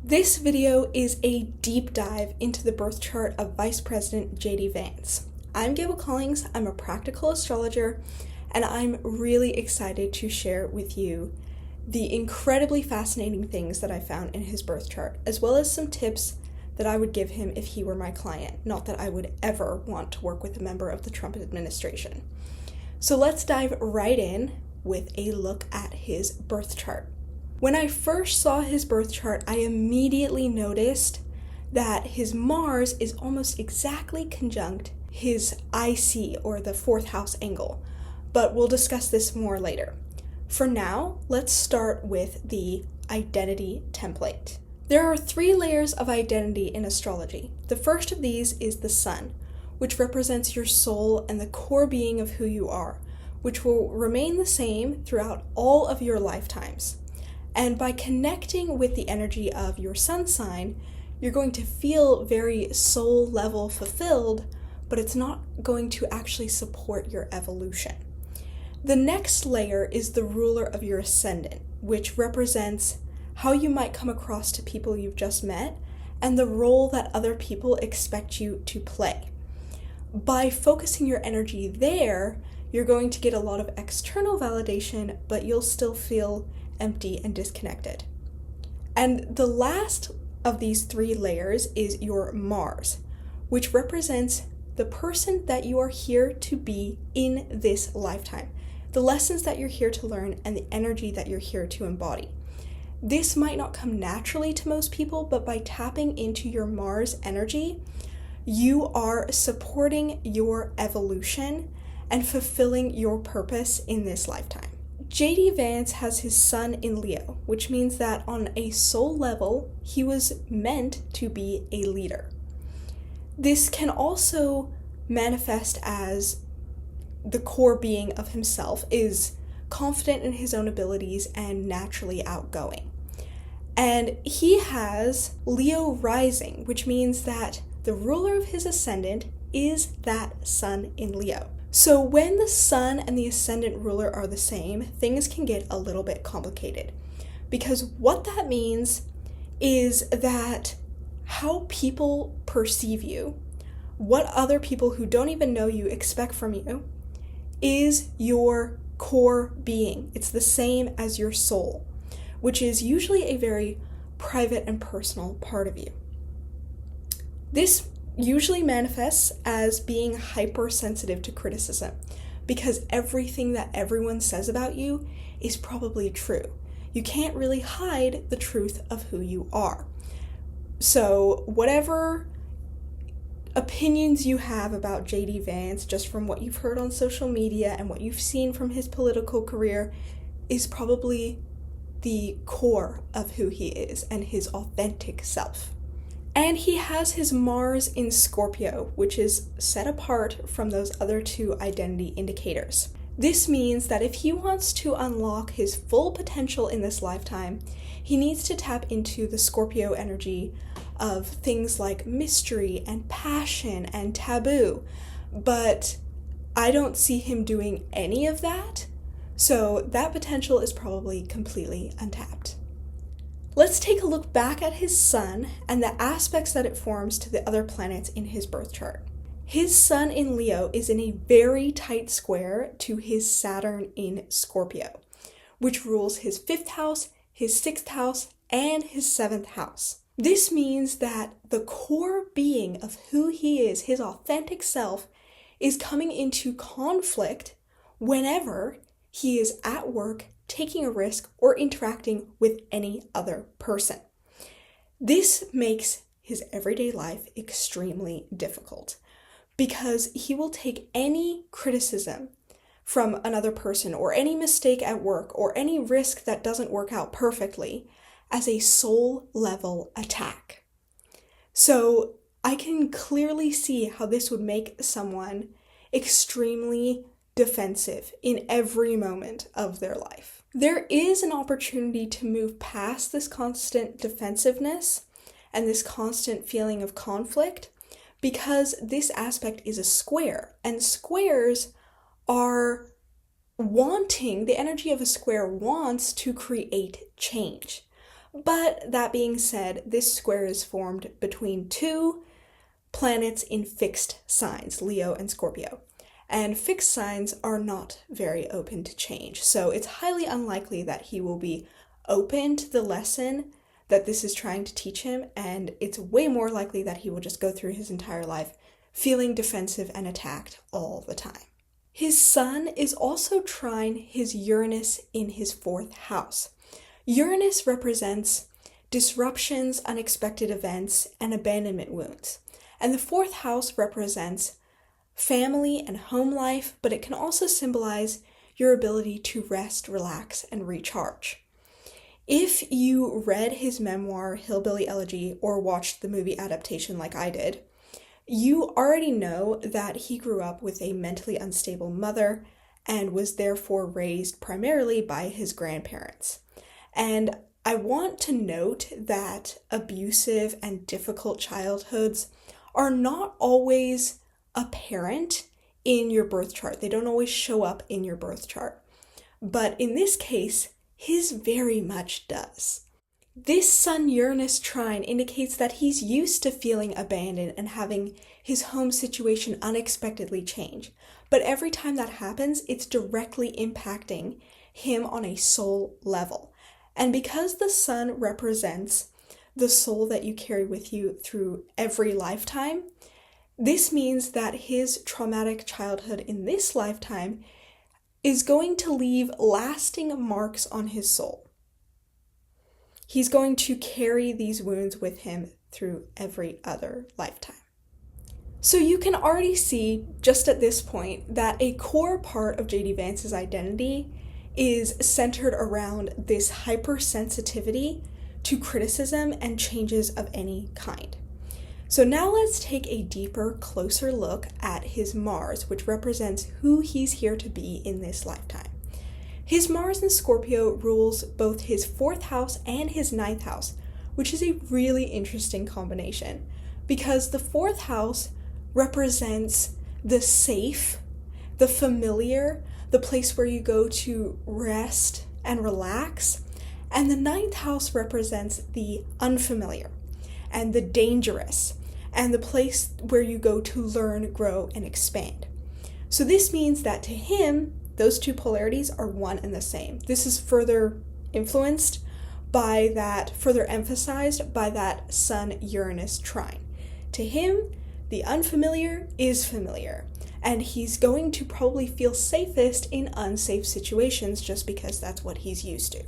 This video is a deep dive into the birth chart of Vice President JD Vance. I'm Gable Collings, I'm a practical astrologer, and I'm really excited to share with you the incredibly fascinating things that I found in his birth chart, as well as some tips that I would give him if he were my client. Not that I would ever want to work with a member of the Trump administration. So let's dive right in with a look at his birth chart. When I first saw his birth chart, I immediately noticed that his Mars is almost exactly conjunct his IC, or the fourth house angle, but we'll discuss this more later. For now, let's start with the identity template. There are 3 layers of identity in astrology. The first of these is the sun, which represents your soul and the core being of who you are, which will remain the same throughout all of your lifetimes. And by connecting with the energy of your sun sign, you're going to feel very soul level fulfilled, but it's not going to actually support your evolution. The next layer is the ruler of your ascendant, which represents how you might come across to people you've just met and the role that other people expect you to play. By focusing your energy there, you're going to get a lot of external validation, but you'll still feel empty and disconnected. And the last of these 3 layers is your Mars, which represents the person that you are here to be in this lifetime, the lessons that you're here to learn, and the energy that you're here to embody. This might not come naturally to most people, but by tapping into your Mars energy, you are supporting your evolution and fulfilling your purpose in this lifetime. JD Vance has his sun in Leo, which means that on a soul level, he was meant to be a leader. This can also manifest as the core being of himself is confident in his own abilities and naturally outgoing. And he has Leo rising, which means that the ruler of his ascendant is that sun in Leo. So when the sun and the ascendant ruler are the same, things can get a little bit complicated. Because what that means is that how people perceive you, what other people who don't even know you expect from you, is your core being. It's the same as your soul, which is usually a very private and personal part of you. This usually manifests as being hypersensitive to criticism, because everything that everyone says about you is probably true. You can't really hide the truth of who you are. So whatever opinions you have about JD Vance, just from what you've heard on social media and what you've seen from his political career, is probably the core of who he is and his authentic self. And he has his Mars in Scorpio, which is set apart from those other 2 identity indicators. This means that if he wants to unlock his full potential in this lifetime, he needs to tap into the Scorpio energy of things like mystery and passion and taboo. But I don't see him doing any of that, so that potential is probably completely untapped. Let's take a look back at his sun and the aspects that it forms to the other planets in his birth chart. His sun in Leo is in a very tight square to his Saturn in Scorpio, which rules his 5th house, his 6th house, and his 7th house. This means that the core being of who he is, his authentic self, is coming into conflict whenever he is at work, taking a risk, or interacting with any other person. This makes his everyday life extremely difficult because he will take any criticism from another person or any mistake at work or any risk that doesn't work out perfectly as a soul level attack. So I can clearly see how this would make someone extremely defensive in every moment of their life. There is an opportunity to move past this constant defensiveness and this constant feeling of conflict because this aspect is a square, and squares are wanting, the energy of a square wants to create change. But that being said, this square is formed between two planets in fixed signs, Leo and Scorpio. And fixed signs are not very open to change, so it's highly unlikely that he will be open to the lesson that this is trying to teach him, and it's way more likely that he will just go through his entire life feeling defensive and attacked all the time. His sun is also trine his Uranus in his 4th house. Uranus represents disruptions, unexpected events, and abandonment wounds. And the 4th house represents family and home life, but it can also symbolize your ability to rest, relax, and recharge. If you read his memoir, Hillbilly, Elegy, or watched the movie adaptation like I did, you already know that he grew up with a mentally unstable mother and was therefore raised primarily by his grandparents. And I want to note that abusive and difficult childhoods are not always apparent in your birth chart. They don't always show up in your birth chart. But in this case, his very much does. This Sun-Uranus trine indicates that he's used to feeling abandoned and having his home situation unexpectedly change. But every time that happens, it's directly impacting him on a soul level. And because the sun represents the soul that you carry with you through every lifetime, this means that his traumatic childhood in this lifetime is going to leave lasting marks on his soul. He's going to carry these wounds with him through every other lifetime. So you can already see, just at this point, that a core part of JD Vance's identity is centered around this hypersensitivity to criticism and changes of any kind. So now let's take a deeper, closer look at his Mars, which represents who he's here to be in this lifetime. His Mars in Scorpio rules both his 4th house and his 9th house, which is a really interesting combination because the 4th house represents the safe, the familiar, the place where you go to rest and relax, and the 9th house represents the unfamiliar and the dangerous and the place where you go to learn, grow, and expand. So this means that to him, those two polarities are one and the same. This is further influenced by that, further emphasized by that Sun-Uranus trine. To him, the unfamiliar is familiar, and he's going to probably feel safest in unsafe situations just because that's what he's used to.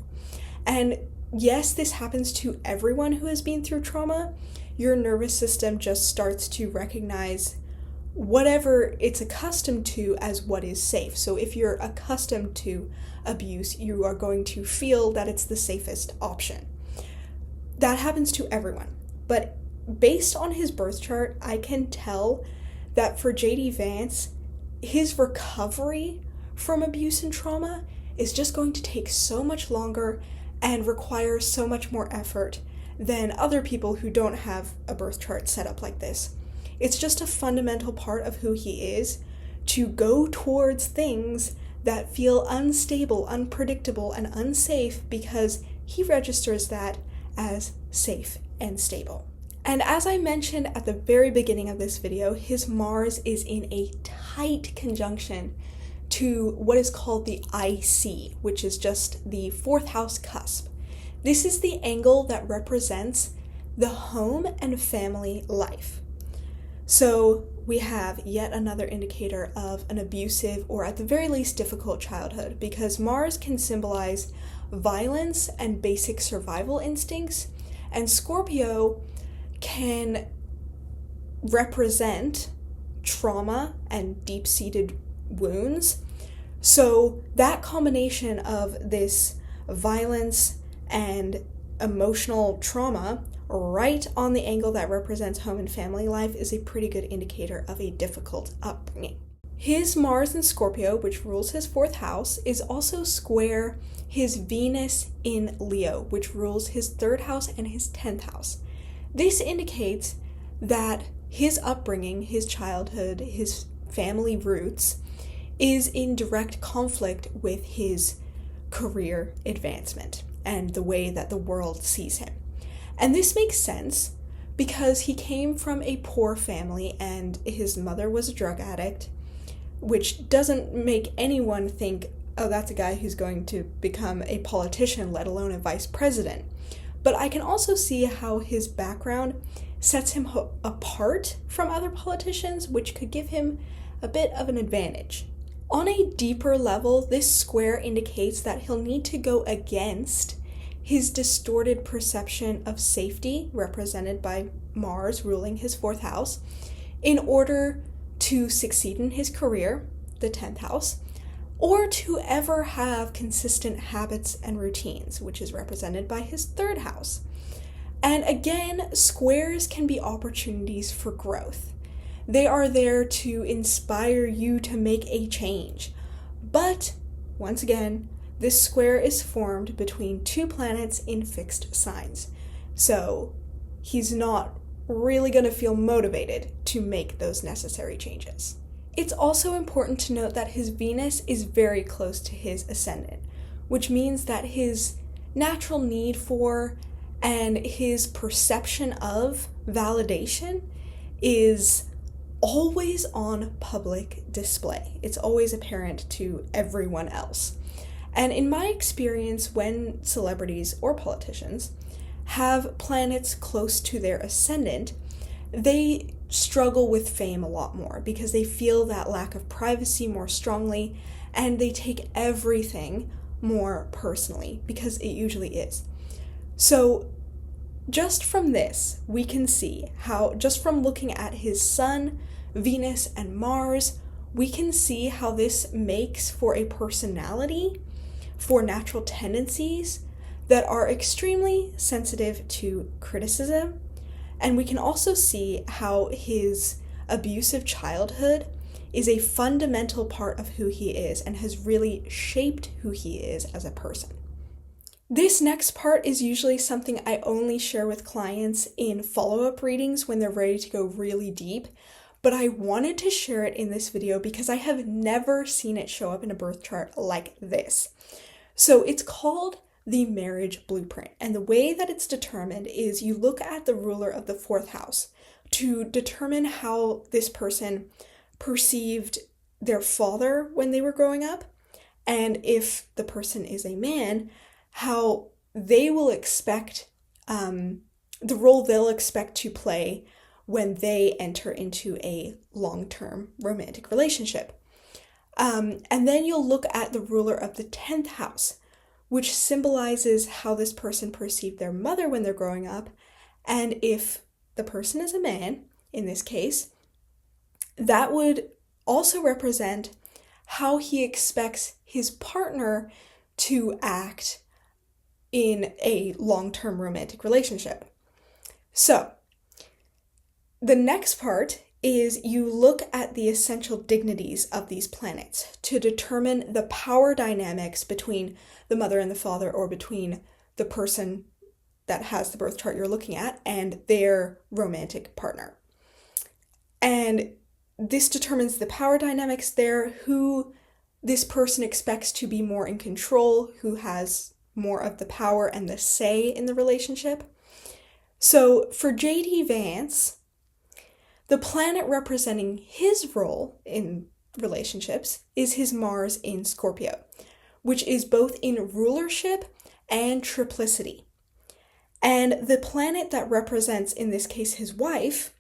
And yes, this happens to everyone who has been through trauma. Your nervous system just starts to recognize whatever it's accustomed to as what is safe. So if you're accustomed to abuse, you are going to feel that it's the safest option. That happens to everyone. But based on his birth chart, I can tell that for JD Vance, his recovery from abuse and trauma is just going to take so much longer and require so much more effort than other people who don't have a birth chart set up like this. It's just a fundamental part of who he is to go towards things that feel unstable, unpredictable, and unsafe because he registers that as safe and stable. And as I mentioned at the very beginning of this video, his Mars is in a tight conjunction to what is called the IC, which is just the 4th house cusp. This is the angle that represents the home and family life. So we have yet another indicator of an abusive or at the very least difficult childhood, because Mars can symbolize violence and basic survival instincts, and Scorpio can represent trauma and deep-seated wounds. So that combination of this violence and emotional trauma right on the angle that represents home and family life is a pretty good indicator of a difficult upbringing. His Mars in Scorpio, which rules his 4th house, is also square his Venus in Leo, which rules his 3rd house and his 10th house. This indicates that his upbringing, his childhood, his family roots is in direct conflict with his career advancement. and the way that the world sees him. And this makes sense because he came from a poor family and his mother was a drug addict, which doesn't make anyone think, oh, that's a guy who's going to become a politician, let alone a vice president. But I can also see how his background sets him apart from other politicians, which could give him a bit of an advantage. On a deeper level, this square indicates that he'll need to go against his distorted perception of safety, represented by Mars ruling his 4th house, in order to succeed in his career, the 10th house, or to ever have consistent habits and routines, which is represented by his 3rd house. And again, squares can be opportunities for growth. They are there to inspire you to make a change. But, once again, this square is formed between 2 planets in fixed signs. So, he's not really going to feel motivated to make those necessary changes. It's also important to note that his Venus is very close to his ascendant, which means that his natural need for and his perception of validation is always on public display. It's always apparent to everyone else. And in my experience, when celebrities or politicians have planets close to their ascendant, they struggle with fame a lot more because they feel that lack of privacy more strongly and they take everything more personally because it usually is. So just from this, we can see how, just from looking at his Sun, Venus, and Mars, we can see how this makes for a personality, for natural tendencies that are extremely sensitive to criticism. And we can also see how his abusive childhood is a fundamental part of who he is and has really shaped who he is as a person. This next part is usually something I only share with clients in follow-up readings when they're ready to go really deep, but I wanted to share it in this video because I have never seen it show up in a birth chart like this. So it's called the marriage blueprint, and the way that it's determined is you look at the ruler of the 4th house to determine how this person perceived their father when they were growing up, and if the person is a man, how they will expect, the role they'll expect to play when they enter into a long-term romantic relationship. And then you'll look at the ruler of the 10th house, which symbolizes how this person perceived their mother when they're growing up. And if the person is a man, in this case, that would also represent how he expects his partner to act in a long-term romantic relationship. So, the next part is you look at the essential dignities of these planets to determine the power dynamics between the mother and the father, or between the person that has the birth chart you're looking at and their romantic partner. And this determines the power dynamics there, who this person expects to be more in control, who has more of the power and the say in the relationship. So for JD Vance, the planet representing his role in relationships is his Mars in Scorpio, which is both in rulership and triplicity. And the planet that represents, in this case, his wife,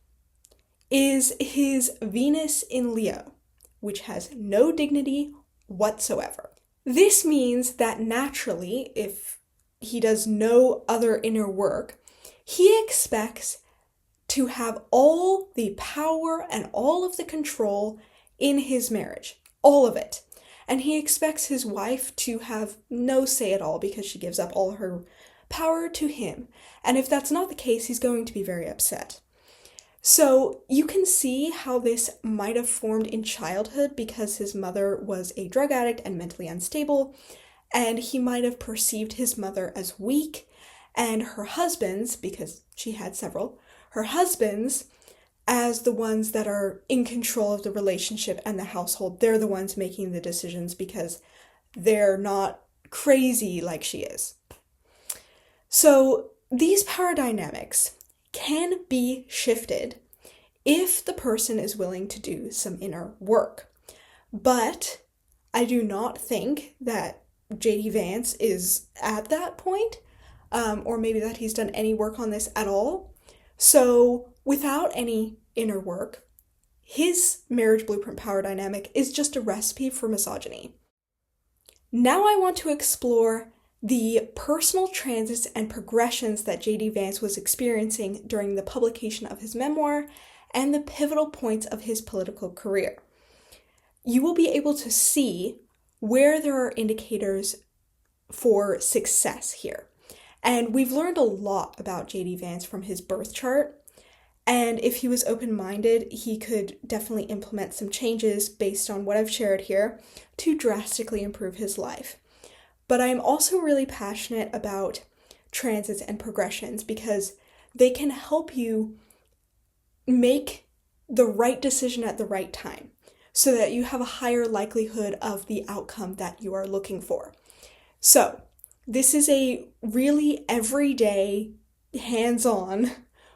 is his Venus in Leo, which has no dignity whatsoever. This means that naturally, if he does no other inner work, he expects to have all the power and all of the control in his marriage, all of it. And he expects his wife to have no say at all because she gives up all her power to him. And if that's not the case, he's going to be very upset. So you can see how this might have formed in childhood because his mother was a drug addict and mentally unstable, and he might have perceived his mother as weak, and her husbands, because she had several, her husbands as the ones that are in control of the relationship and the household. They're the ones making the decisions because they're not crazy like she is. So these power dynamics can be shifted if the person is willing to do some inner work. But I do not think that JD Vance is at that point, or maybe that he's done any work on this at all. So without any inner work, his marriage blueprint power dynamic is just a recipe for misogyny. Now I want to explore the personal transits and progressions that JD Vance was experiencing during the publication of his memoir and the pivotal points of his political career. You will be able to see where there are indicators for success here. And we've learned a lot about JD Vance from his birth chart. And if he was open-minded, he could definitely implement some changes based on what I've shared here to drastically improve his life. But I am also really passionate about transits and progressions because they can help you make the right decision at the right time so that you have a higher likelihood of the outcome that you are looking for. So this is a really everyday, hands-on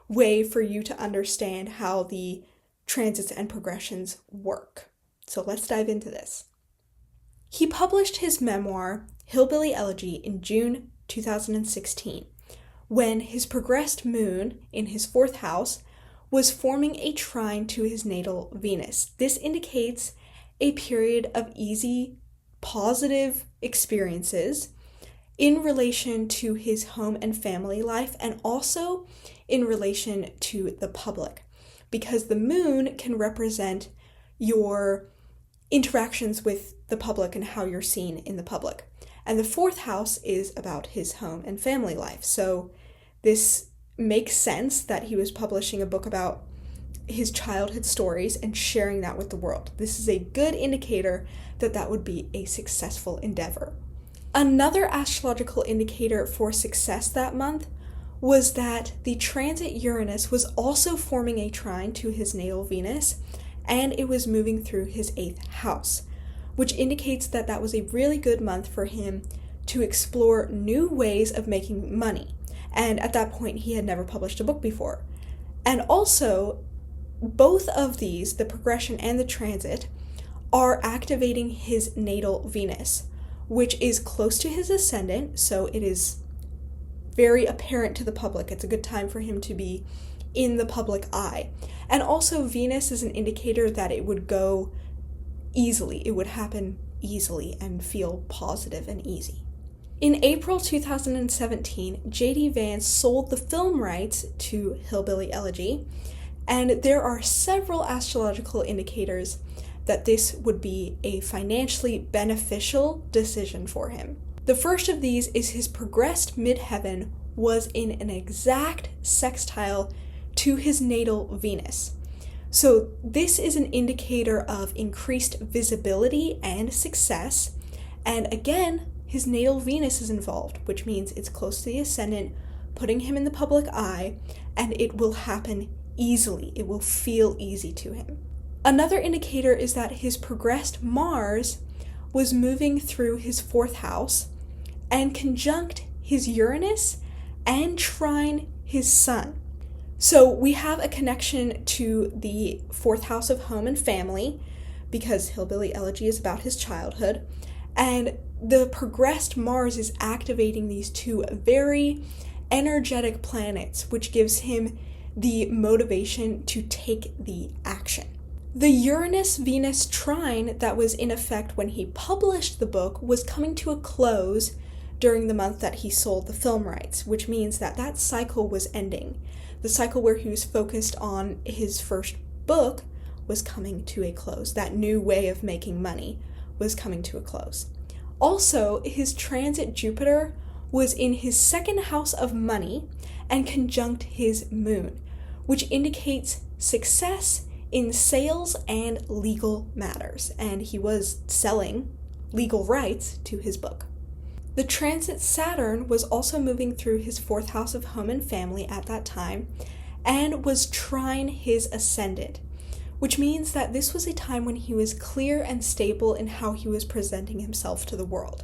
way for you to understand how the transits and progressions work. So let's dive into this. He published his memoir, Hillbilly Elegy, in June 2016, when his progressed moon in his 4th house was forming a trine to his natal Venus. This indicates a period of easy, positive experiences in relation to his home and family life, and also in relation to the public, because the moon can represent your interactions with the public and how you're seen in the public. And the 4th house is about his home and family life. So this makes sense that he was publishing a book about his childhood stories and sharing that with the world. This is a good indicator that that would be a successful endeavor. Another astrological indicator for success that month was that the transit Uranus was also forming a trine to his natal Venus, and it was moving through his 8th house, which indicates that that was a really good month for him to explore new ways of making money. And at that point, he had never published a book before. And also, both of these, the progression and the transit, are activating his natal Venus, which is close to his ascendant, so it is very apparent to the public. It's a good time for him to be in the public eye. And also, Venus is an indicator that it would go easily. It would happen easily and feel positive and easy. In April 2017, JD Vance sold the film rights to Hillbilly Elegy, and there are several astrological indicators that this would be a financially beneficial decision for him. The first of these is his progressed midheaven was in an exact sextile to his natal Venus. So this is an indicator of increased visibility and success, and again, his natal Venus is involved, which means it's close to the ascendant, putting him in the public eye, and it will happen easily. It will feel easy to him. Another indicator is that his progressed Mars was moving through his 4th house and conjunct his Uranus and trine his Sun. So we have a connection to the 4th house of home and family, because Hillbilly Elegy is about his childhood, and the progressed Mars is activating these two very energetic planets, which gives him the motivation to take the action. The Uranus-Venus trine that was in effect when he published the book was coming to a close during the month that he sold the film rights, which means that that cycle was ending. The cycle where he was focused on his first book was coming to a close. That new way of making money was coming to a close. Also, his transit Jupiter was in his 2nd house of money and conjunct his moon, which indicates success in sales and legal matters, and he was selling legal rights to his book. The transit Saturn was also moving through his 4th house of home and family at that time and was trine his ascendant, which means that this was a time when he was clear and stable in how he was presenting himself to the world.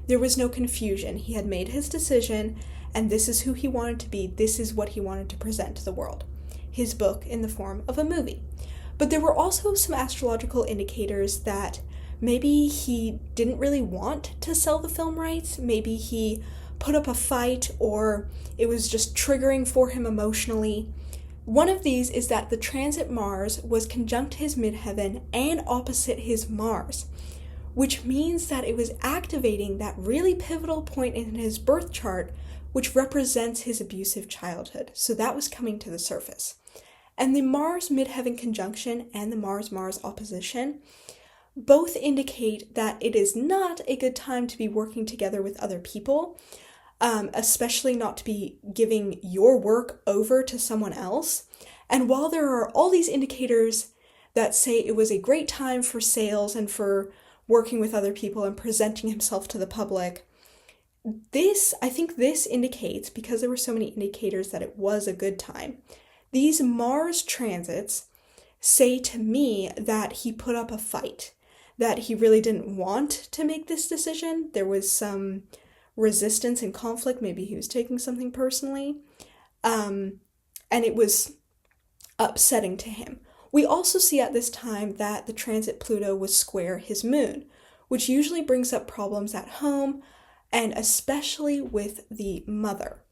There was no confusion. He had made his decision, and this is who he wanted to be. This is what he wanted to present to the world. His book in the form of a movie. But there were also some astrological indicators that maybe he didn't really want to sell the film rights. Maybe he put up a fight, or it was just triggering for him emotionally. One of these is that the transit Mars was conjunct his midheaven and opposite his Mars, which means that it was activating that really pivotal point in his birth chart, which represents his abusive childhood. So that was coming to the surface. And the Mars midheaven conjunction and the Mars-Mars opposition both indicate that it is not a good time to be working together with other people, especially not to be giving your work over to someone else. And while there are all these indicators that say it was a great time for sales and for working with other people and presenting himself to the public, I think this indicates, because there were so many indicators that it was a good time, these Mars transits say to me that he put up a fight, that he really didn't want to make this decision. There was some resistance and conflict. Maybe he was taking something personally, and it was upsetting to him. We also see at this time that the transit Pluto was square his moon, which usually brings up problems at home, and especially with the mother.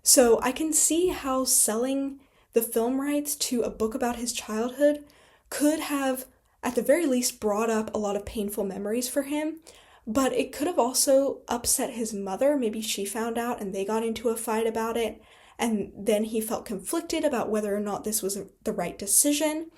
So I can see how selling the film rights to a book about his childhood could have, at the very least, brought up a lot of painful memories for him, but it could have also upset his mother. Maybe she found out and they got into a fight about it, and then he felt conflicted about whether or not this was the right decision.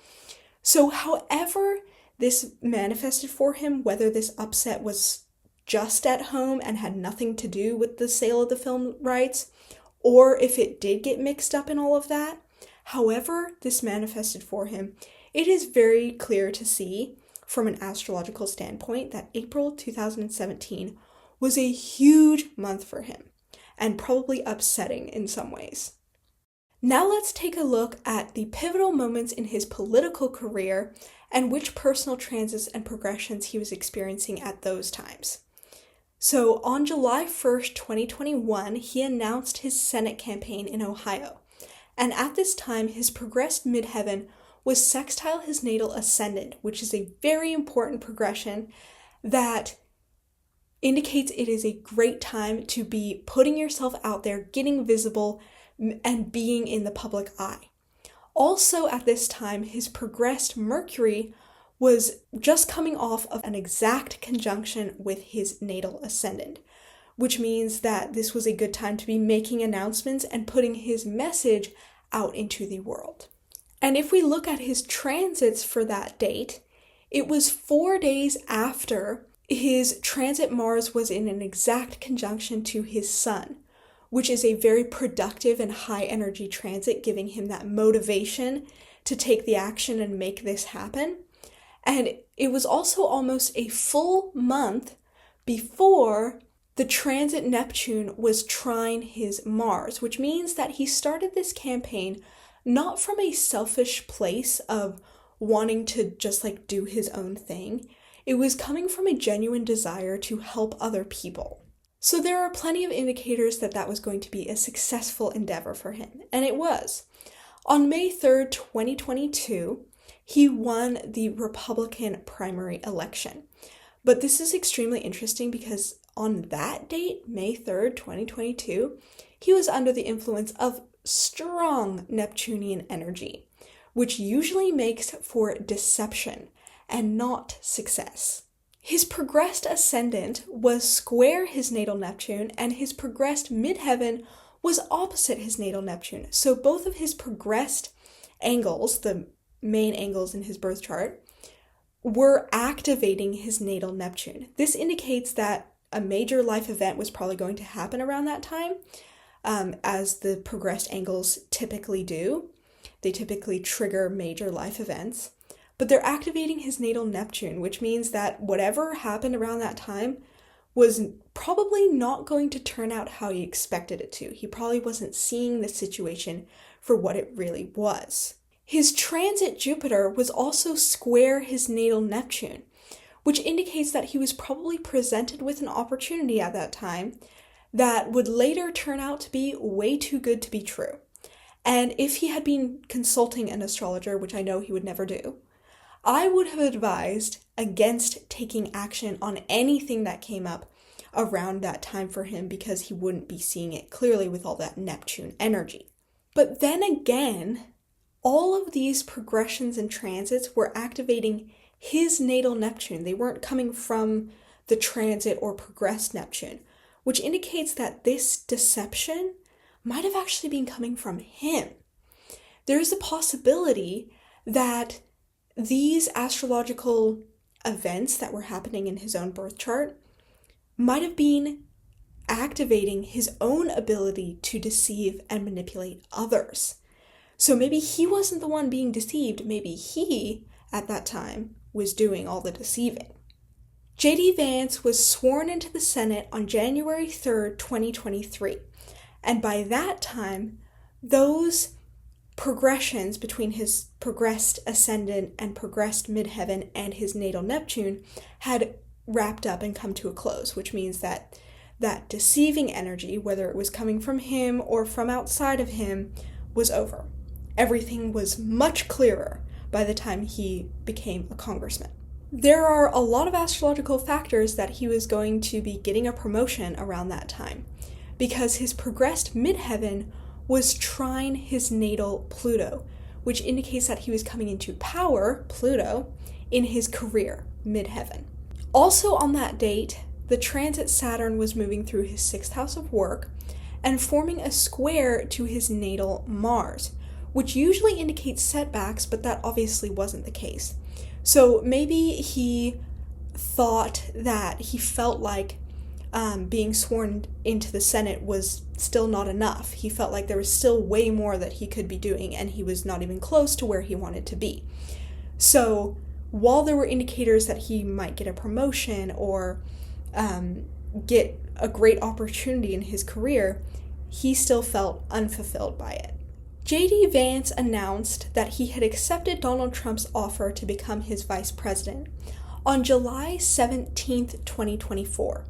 So however this manifested for him, whether this upset was just at home and had nothing to do with the sale of the film rights, or if it did get mixed up in all of that, however this manifested for him, it is very clear to see from an astrological standpoint that April 2017 was a huge month for him, and probably upsetting in some ways. Now let's take a look at the pivotal moments in his political career and which personal transits and progressions he was experiencing at those times. So on July 1st, 2021, he announced his Senate campaign in Ohio. And at this time, his progressed midheaven was sextile his natal ascendant, which is a very important progression that indicates it is a great time to be putting yourself out there, getting visible, and being in the public eye. Also at this time, his progressed Mercury was just coming off of an exact conjunction with his natal ascendant, which means that this was a good time to be making announcements and putting his message out into the world. And if we look at his transits for that date, it was 4 days after his transit Mars was in an exact conjunction to his Sun, which is a very productive and high energy transit, giving him that motivation to take the action and make this happen. And it was also almost a full month before the transit Neptune was trine his Mars, which means that he started this campaign not from a selfish place of wanting to just do his own thing. It was coming from a genuine desire to help other people. So there are plenty of indicators that that was going to be a successful endeavor for him, and it was. On May 3rd, 2022, he won the Republican primary election. But this is extremely interesting because on that date, May 3rd, 2022, he was under the influence of strong Neptunian energy, which usually makes for deception and not success. His progressed ascendant was square his natal Neptune, and his progressed midheaven was opposite his natal Neptune. So both of his progressed angles, the main angles in his birth chart, were activating his natal Neptune. This indicates that a major life event was probably going to happen around that time, as the progressed angles typically do. They typically trigger major life events. But they're activating his natal Neptune, which means that whatever happened around that time was probably not going to turn out how he expected it to. He probably wasn't seeing the situation for what it really was. His transit Jupiter was also square his natal Neptune, which indicates that he was probably presented with an opportunity at that time that would later turn out to be way too good to be true. And if he had been consulting an astrologer, which I know he would never do, I would have advised against taking action on anything that came up around that time for him, because he wouldn't be seeing it clearly with all that Neptune energy. But then again, all of these progressions and transits were activating his natal Neptune. They weren't coming from the transit or progressed Neptune, which indicates that this deception might have actually been coming from him. There's a possibility that these astrological events that were happening in his own birth chart might have been activating his own ability to deceive and manipulate others. So maybe he wasn't the one being deceived, maybe he, at that time, was doing all the deceiving. JD Vance was sworn into the Senate on January 3rd, 2023. And by that time, those progressions between his progressed ascendant and progressed midheaven and his natal Neptune had wrapped up and come to a close, which means that that deceiving energy, whether it was coming from him or from outside of him, was over. Everything was much clearer by the time he became a congressman. There are a lot of astrological factors that he was going to be getting a promotion around that time, because his progressed midheaven was trine his natal Pluto, which indicates that he was coming into power, Pluto, in his career, midheaven. Also on that date, the transit Saturn was moving through his 6th house of work and forming a square to his natal Mars, which usually indicates setbacks, but that obviously wasn't the case. So maybe he thought that he felt like being sworn into the Senate was still not enough. He felt like there was still way more that he could be doing, and he was not even close to where he wanted to be. So while there were indicators that he might get a promotion or get a great opportunity in his career, he still felt unfulfilled by it. JD Vance announced that he had accepted Donald Trump's offer to become his vice president on July 17th, 2024.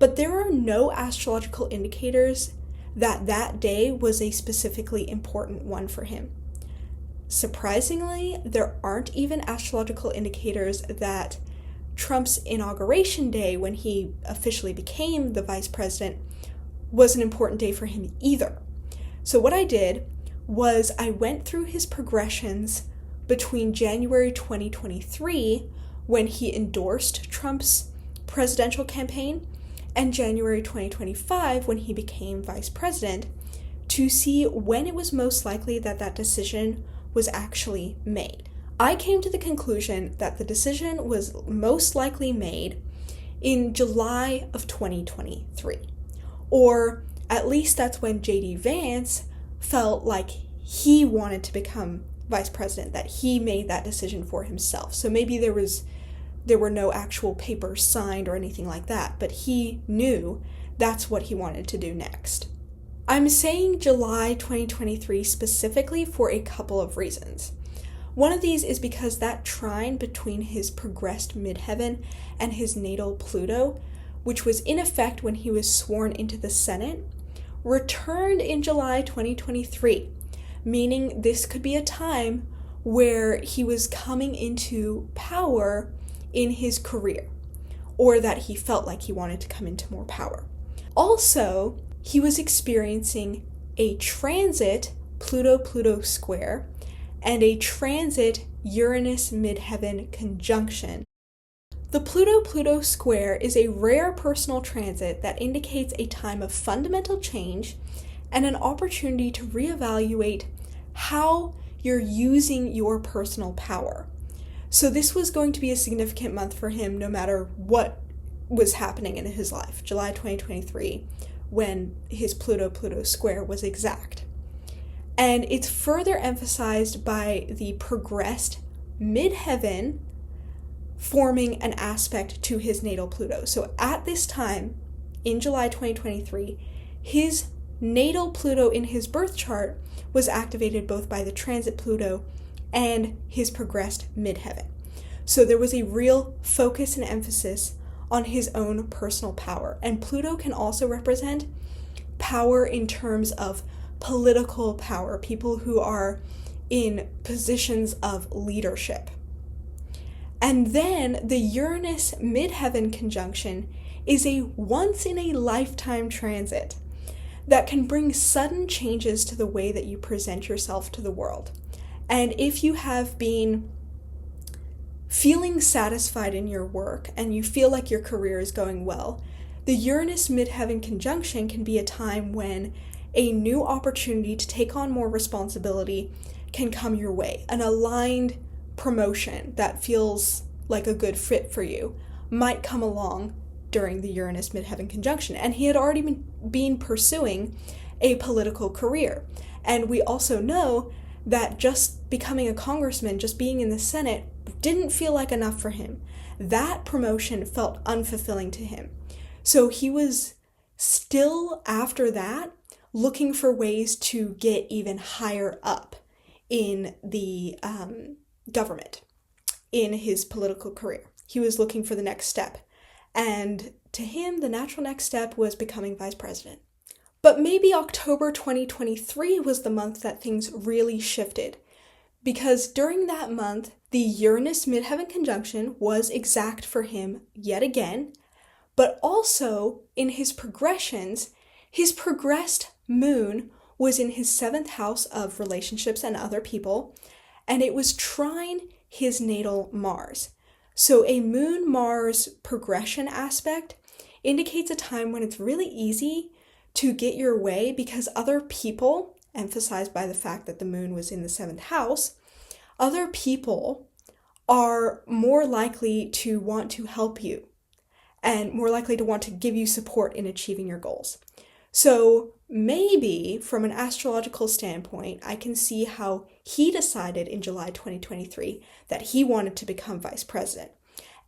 But there are no astrological indicators that that day was a specifically important one for him. Surprisingly, there aren't even astrological indicators that Trump's inauguration day, when he officially became the vice president, was an important day for him either. So what I did was I went through his progressions between January 2023, when he endorsed Trump's presidential campaign, and January 2025, when he became vice president, to see when it was most likely that that decision was actually made. I came to the conclusion that the decision was most likely made in July of 2023, or at least that's when JD Vance felt like he wanted to become vice president, that he made that decision for himself. So maybe there were no actual papers signed or anything like that, but he knew that's what he wanted to do next. I'm saying July 2023 specifically for a couple of reasons. One of these is because that trine between his progressed midheaven and his natal Pluto, which was in effect when he was sworn into the Senate, returned in July 2023, meaning this could be a time where he was coming into power in his career, or that he felt like he wanted to come into more power. Also, he was experiencing a transit Pluto-Pluto square and a transit Uranus midheaven conjunction. The Pluto-Pluto square is a rare personal transit that indicates a time of fundamental change and an opportunity to reevaluate how you're using your personal power. So this was going to be a significant month for him no matter what was happening in his life, July 2023, when his Pluto-Pluto square was exact. And it's further emphasized by the progressed midheaven forming an aspect to his natal Pluto. So at this time, in July 2023, his natal Pluto in his birth chart was activated both by the transit Pluto and his progressed midheaven. So there was a real focus and emphasis on his own personal power. And Pluto can also represent power in terms of political power, people who are in positions of leadership. And then the Uranus midheaven conjunction is a once-in-a-lifetime transit that can bring sudden changes to the way that you present yourself to the world. And if you have been feeling satisfied in your work and you feel like your career is going well, the Uranus midheaven conjunction can be a time when a new opportunity to take on more responsibility can come your way. An aligned promotion that feels like a good fit for you might come along during the Uranus midheaven conjunction. And he had already been pursuing a political career. And we also know that just becoming a congressman, just being in the Senate, didn't feel like enough for him. That promotion felt unfulfilling to him. So he was still, after that, looking for ways to get even higher up in the government, in his political career. He was looking for the next step. And to him, the natural next step was becoming vice president. But maybe October 2023 was the month that things really shifted, because during that month, the Uranus midheaven conjunction was exact for him yet again, but also in his progressions, his progressed moon was in his 7th house of relationships and other people, and it was trine his natal Mars. So a moon-Mars progression aspect indicates a time when it's really easy to get your way because other people, emphasized by the fact that the moon was in the 7th house, other people are more likely to want to help you and more likely to want to give you support in achieving your goals. So maybe from an astrological standpoint, I can see how he decided in July 2023 that he wanted to become vice president.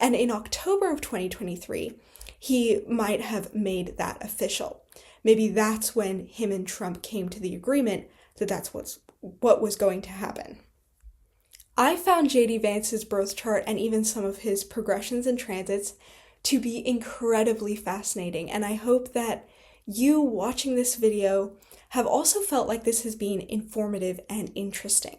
And in October of 2023, he might have made that official. Maybe that's when him and Trump came to the agreement that that's what was going to happen. I found JD Vance's birth chart and even some of his progressions and transits to be incredibly fascinating, and I hope that you watching this video have also felt like this has been informative and interesting.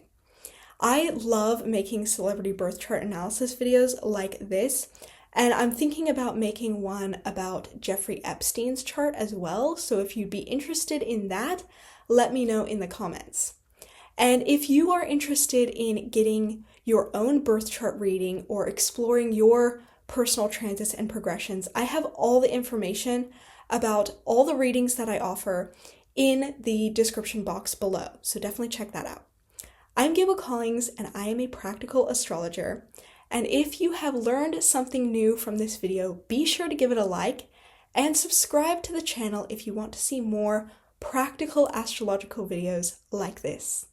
I love making celebrity birth chart analysis videos like this, and I'm thinking about making one about Jeffrey Epstein's chart as well, so if you'd be interested in that, let me know in the comments. And if you are interested in getting your own birth chart reading or exploring your personal transits and progressions, I have all the information about all the readings that I offer in the description box below, so definitely check that out. I'm Gable Collings, and I am a practical astrologer, and if you have learned something new from this video, be sure to give it a like and subscribe to the channel if you want to see more practical astrological videos like this.